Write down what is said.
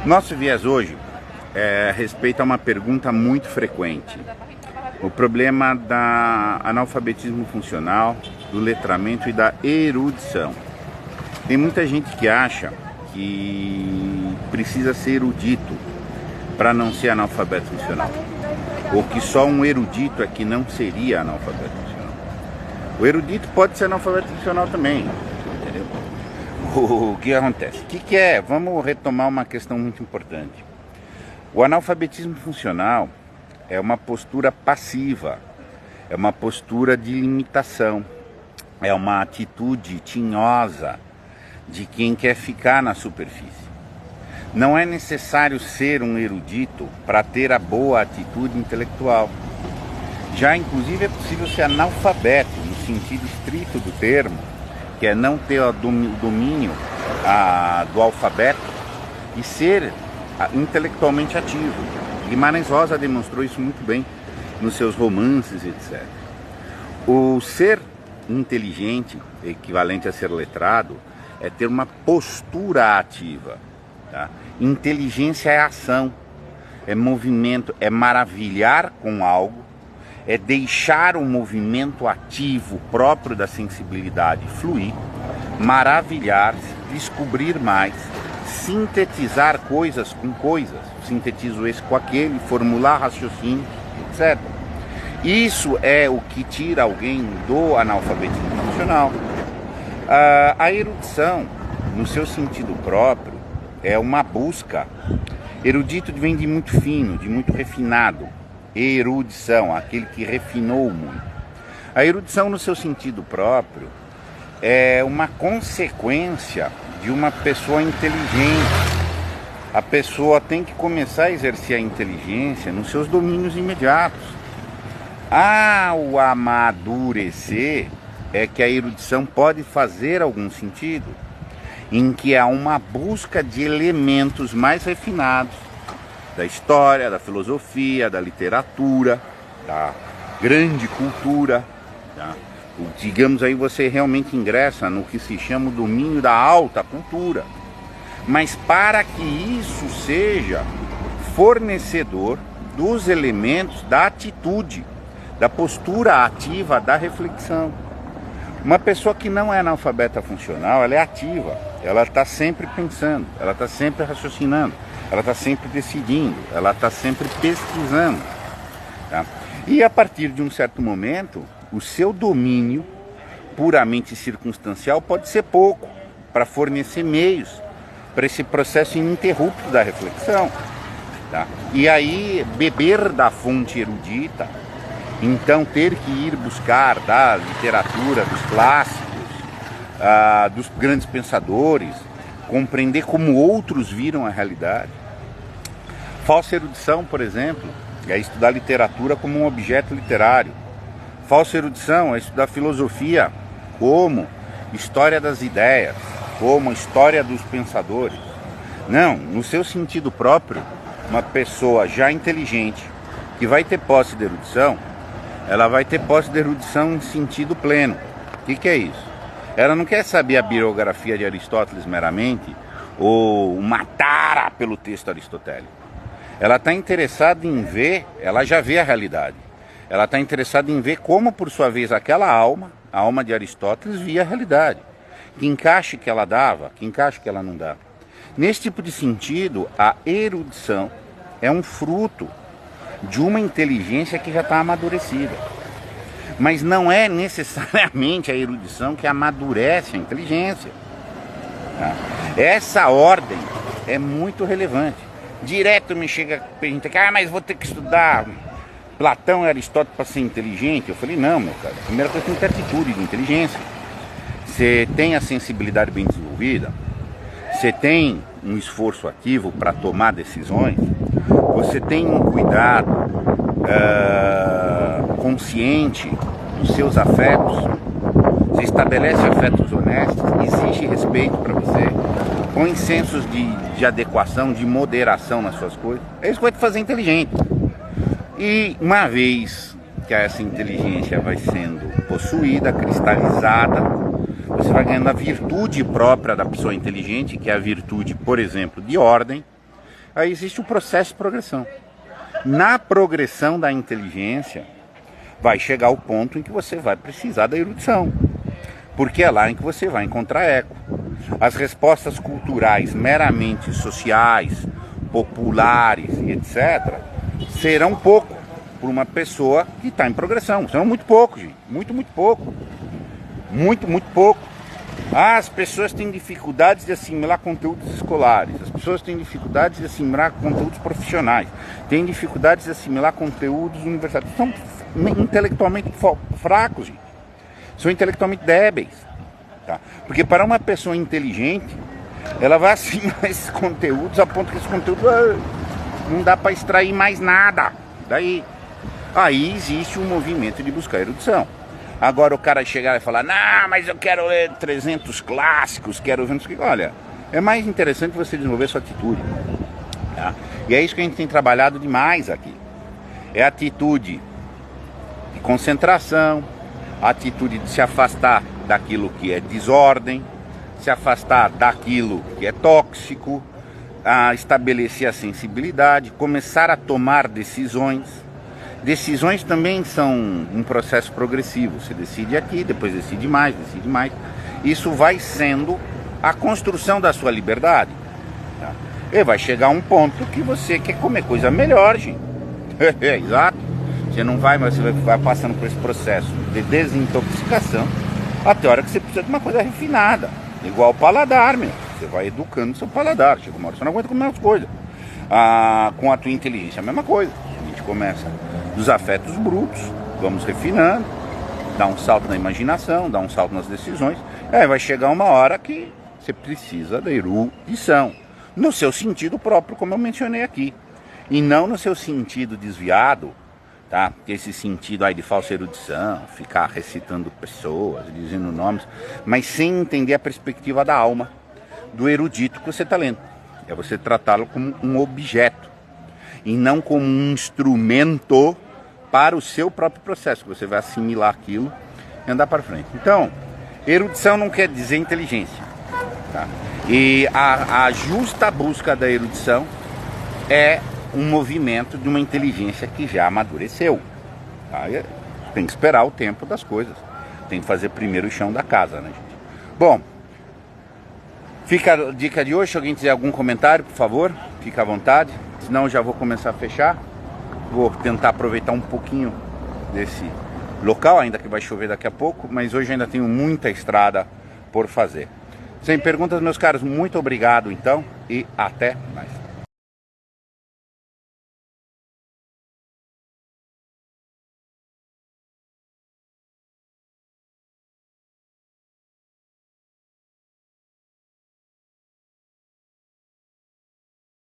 Nosso viés hoje é a respeito a uma pergunta muito frequente. O problema da analfabetismo funcional, do letramento e da erudição. Tem muita gente que acha que precisa ser erudito para não ser analfabeto funcional. Ou que só um erudito é que não seria analfabeto funcional. O erudito pode ser analfabeto funcional também. Entendeu? O que acontece? O que é? Vamos retomar uma questão muito importante. O analfabetismo funcional é uma postura passiva, é uma postura de limitação, é uma atitude tinhosa de quem quer ficar na superfície. Não é necessário ser um erudito para ter a boa atitude intelectual. Já, inclusive, é possível ser analfabeto, no sentido estrito do termo, que é não ter o domínio do alfabeto e ser intelectualmente ativo. Guimarães Rosa demonstrou isso muito bem nos seus romances, etc. O ser inteligente, equivalente a ser letrado, é ter uma postura ativa. Tá? Inteligência é ação, é movimento, é maravilhar com algo, é deixar o movimento ativo próprio da sensibilidade fluir, maravilhar-se, descobrir mais, sintetizar coisas com coisas, sintetizo esse com aquele, formular raciocínio, etc. Isso é o que tira alguém do analfabetismo funcional. A erudição, no seu sentido próprio, é uma busca. Erudito vem de muito fino, de muito refinado. Erudição, aquele que refinou muito. A erudição, no seu sentido próprio, é uma consequência de uma pessoa inteligente. A pessoa tem que começar a exercer a inteligência nos seus domínios imediatos. Ao amadurecer é que a erudição pode fazer algum sentido, em que há uma busca de elementos mais refinados da história, da filosofia, da literatura, da grande cultura, tá? Digamos aí, você realmente ingressa no que se chama o domínio da alta cultura. Mas para que isso seja fornecedor dos elementos da atitude, da postura ativa, da reflexão. Uma pessoa que não é analfabeta funcional, ela é ativa, ela está sempre pensando, ela está sempre raciocinando, ela está sempre decidindo, ela está sempre pesquisando. Tá? E a partir de um certo momento, o seu domínio puramente circunstancial pode ser pouco para fornecer meios para esse processo ininterrupto da reflexão. Tá? E aí, beber da fonte erudita, então ter que ir buscar da literatura, dos clássicos, dos grandes pensadores, compreender como outros viram a realidade. Falsa erudição, por exemplo, é estudar literatura como um objeto literário. Falsa erudição é estudar filosofia como história das ideias, como história dos pensadores. Não, no seu sentido próprio, uma pessoa já inteligente, que vai ter posse de erudição, ela vai ter posse de erudição em sentido pleno. O que é isso? Ela não quer saber a biografia de Aristóteles meramente, ou uma tara pelo texto aristotélico. Ela está interessada em ver, ela já vê a realidade. Ela está interessada em ver como, por sua vez, aquela alma, a alma de Aristóteles, via a realidade. Que encaixe que ela dava, que encaixe que ela não dava. Nesse tipo de sentido, a erudição é um fruto de uma inteligência que já está amadurecida. Mas não é necessariamente a erudição que amadurece a inteligência. Tá? Essa ordem é muito relevante. Direto me chega a pergunta, mas vou ter que estudar Platão e Aristóteles para ser inteligente? Eu falei, não, meu cara, a primeira coisa tem que ter atitude de inteligência. Você tem a sensibilidade bem desenvolvida, você tem um esforço ativo para tomar decisões, você tem um cuidado consciente dos seus afetos, você estabelece afetos honestos, exige respeito para você, põe sensos de adequação, de moderação nas suas coisas, é isso que vai te fazer inteligente. E uma vez que essa inteligência vai sendo possuída, cristalizada, você vai ganhando a virtude própria da pessoa inteligente, que é a virtude, por exemplo, de ordem, Aí existe o processo de progressão. Na progressão da inteligência, vai chegar o ponto em que você vai precisar da erudição, porque é lá em que você vai encontrar eco. As respostas culturais meramente sociais, populares e etc., serão pouco por uma pessoa que está em progressão. Serão muito pouco, gente. Muito pouco. Muito pouco. As pessoas têm dificuldades de assimilar conteúdos escolares. As pessoas têm dificuldades de assimilar conteúdos profissionais. Têm dificuldades de assimilar conteúdos universitários. São intelectualmente fracos, gente. São intelectualmente débeis. Tá? Porque para uma pessoa inteligente, ela vai assimilar esses conteúdos a ponto que esse conteúdo não dá para extrair mais nada. Daí, aí existe um movimento de buscar erudição. Agora o cara chegar e falar, não, mas eu quero ler 300 clássicos, quero ver... Olha, é mais interessante você desenvolver sua atitude. Tá? E é isso que a gente tem trabalhado demais aqui. É a atitude de concentração, a atitude de se afastar daquilo que é desordem, se afastar daquilo que é tóxico, a estabelecer a sensibilidade, começar a tomar decisões. Decisões também são um processo progressivo. Você decide aqui, depois decide mais. Isso vai sendo a construção da sua liberdade. Tá? E vai chegar um ponto que você quer comer coisa melhor, gente. Exato. Você não vai, mas você vai passando por esse processo de desintoxicação até a hora que você precisa de uma coisa refinada. Igual o paladar, meu. Você vai educando o seu paladar. Chega uma hora você não aguenta comer as coisas. Com a tua inteligência, a mesma coisa. A gente começa dos afetos brutos, vamos refinando, dá um salto na imaginação, dá um salto nas decisões. Aí vai chegar uma hora que você precisa da erudição. No seu sentido próprio, como eu mencionei aqui. E não no seu sentido desviado, tá? Esse sentido aí de falsa erudição, ficar recitando pessoas, dizendo nomes, mas sem entender a perspectiva da alma, do erudito que você está lendo. É você tratá-lo como um objeto e não como um instrumento para o seu próprio processo, que você vai assimilar aquilo e andar para frente. Então, erudição não quer dizer inteligência. Tá? E a justa busca da erudição é um movimento de uma inteligência que já amadureceu. Tá? Tem que esperar o tempo das coisas. Tem que fazer primeiro o chão da casa, né, gente? Bom, fica a dica de hoje. Se alguém tiver algum comentário, por favor, fica à vontade. Senão eu já vou começar a fechar. Vou tentar aproveitar um pouquinho desse local, ainda que vai chover daqui a pouco, mas hoje ainda tenho muita estrada por fazer. Sem perguntas, meus caros, muito obrigado então e até mais.